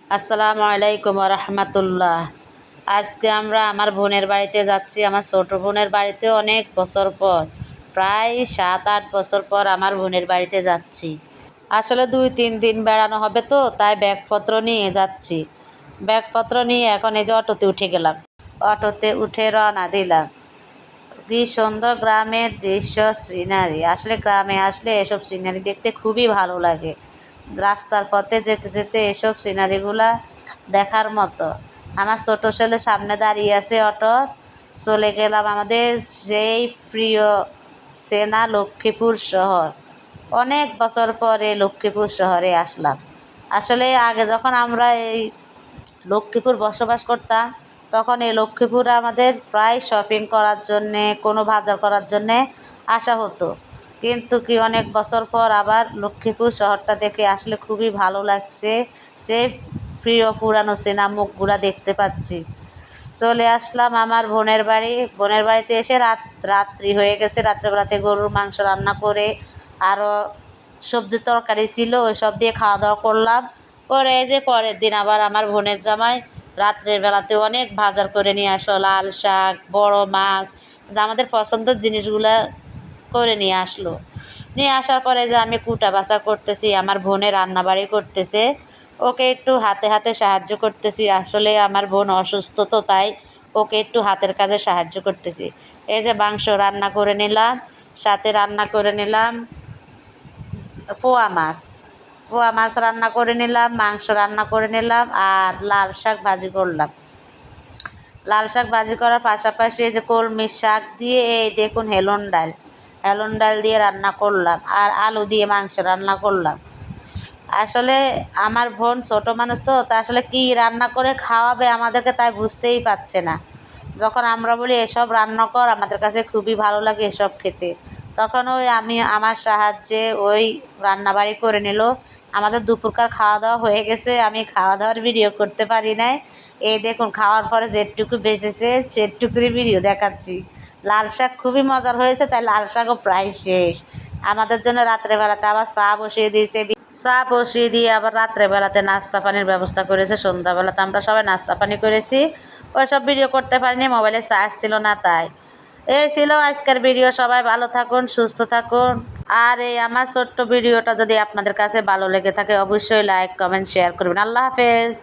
আসসালামু আলাইকুম রহমতুল্লাহ। আজকে আমরা আমার বোনের বাড়িতে যাচ্ছি। আমার ছোট বোনের বাড়িতে অনেক বছর পর, প্রায় 7-8 বছর পর আমার বোনের বাড়িতে যাচ্ছি। আসলে 2-3 দিন বেড়ানো হবে, তো তাই ব্যাগপত্র নিয়ে যাচ্ছি। ব্যাগপত্র নিয়ে এখন এই যে অটোতে উঠে গেলাম। অটোতে উঠে রওনা দিলাম। কি সুন্দর গ্রামের দৃশ্য, সিনারি! আসলে গ্রামে আসলে এসব সিনারি দেখতে খুবই ভালো লাগে। রাস্তার পথে যেতে যেতে এসব সিনারিগুলা দেখার মতো। আমার ছোট ছেলে সামনে দাঁড়িয়ে আছে অটো। চলে গেলাম আমাদের সেই প্রিয় সেনা লক্ষ্মীপুর শহর। অনেক বছর পরে লক্ষ্মীপুর শহরে আসলাম। আসলে আগে যখন আমরা এই লক্ষ্মীপুর বসবাস করতাম, তখন এই লক্ষ্মীপুরে আমাদের প্রায় শপিং করার জন্যে, কোনো বাজার করার জন্যে আসা হতো। কিন্তু কি অনেক বছর পর আবার লক্ষ্মীপুর শহরটা দেখে আসলে খুবই ভালো লাগছে। সেই প্রিয় পুরানো চেনা মুখগুলা দেখতে পাচ্ছি। চলে আসলাম আমার বোনের বাড়ি। বোনের বাড়িতে এসে রাত্রি হয়ে গেছে। রাত্রেবেলাতে গরুর মাংস রান্না করে আরও সবজি তরকারি ছিল, ওই সব দিয়ে খাওয়া দাওয়া করলাম। পরে এই যে পরের দিন আবার আমার বোনের জামাই রাত্রের বেলাতে অনেক বাজার করে নিয়ে আসলো। লাল শাক, বড় মাছ, আমাদের পছন্দের জিনিসগুলা করে নিয়ে আসলো। নিয়ে আসার পরে যে আমি কুটা বাছা করতেছি, আমার বোনে রান্নাবাড়ি করতেছে, ওকে একটু হাতে হাতে সাহায্য করতেছি। আসলে আমার বোন অসুস্থ, তো তাই ওকে একটু হাতের কাজে সাহায্য করতেছি। এই যে মাংস রান্না করে নিলাম, সাথে রান্না করে নিলাম পোয়া মাছ। পোয়া মাছ রান্না করে নিলাম, মাংস রান্না করে নিলাম, আর লাল শাক ভাজি করলাম। লাল শাক ভাজি করার পাশাপাশি এই যে কলমি শাক দিয়ে এই দেখুন হেলন ডাল দিয়ে রান্না করলাম, আর আলু দিয়ে মাংস রান্না করলাম। আসলে আমার বোন ছোট মানুষ, তো তা আসলে কী রান্না করে খাওয়াবে আমাদেরকে তাই বুঝতেই পারছে না। যখন আমরা বলি এসব রান্না কর, আমাদের কাছে খুবই ভালো লাগে এসব খেতে। তখন ওই আমি আমার সাহায্যে ওই রান্নাবাড়ি করে নিল। আমাদের দুপুরকার খাওয়া দাওয়া হয়ে গেছে। আমি খাওয়া দাওয়ার ভিডিও করতে পারি নাই। এই দেখুন খাওয়ার পরে যেটুকু বেঁচেছে সেটুকুরই ভিডিও দেখাচ্ছি। লাল শাক খুবই মজার হয়েছে, তাই লাল শাকও প্রায় শেষ। আমাদের জন্য রাত্রেবেলাতে আবার চা বসিয়ে দিয়েছে। চা বসিয়ে দিয়ে আবার রাত্রেবেলাতে নাস্তা পানির ব্যবস্থা করেছে। সন্ধ্যাবেলাতে আমরা সবাই নাস্তা পানি করেছি। ওইসব ভিডিও করতে পারিনি, মোবাইলে চার্জ ছিল না তাই। এই ছিল আজকের ভিডিও। সবাই ভালো থাকুন, সুস্থ থাকুন। আর এই আমার ছোট্ট ভিডিওটা যদি আপনাদের কাছে ভালো লেগে থাকে, অবশ্যই লাইক, কমেন্ট, শেয়ার করবেন। আল্লাহ হাফেজ।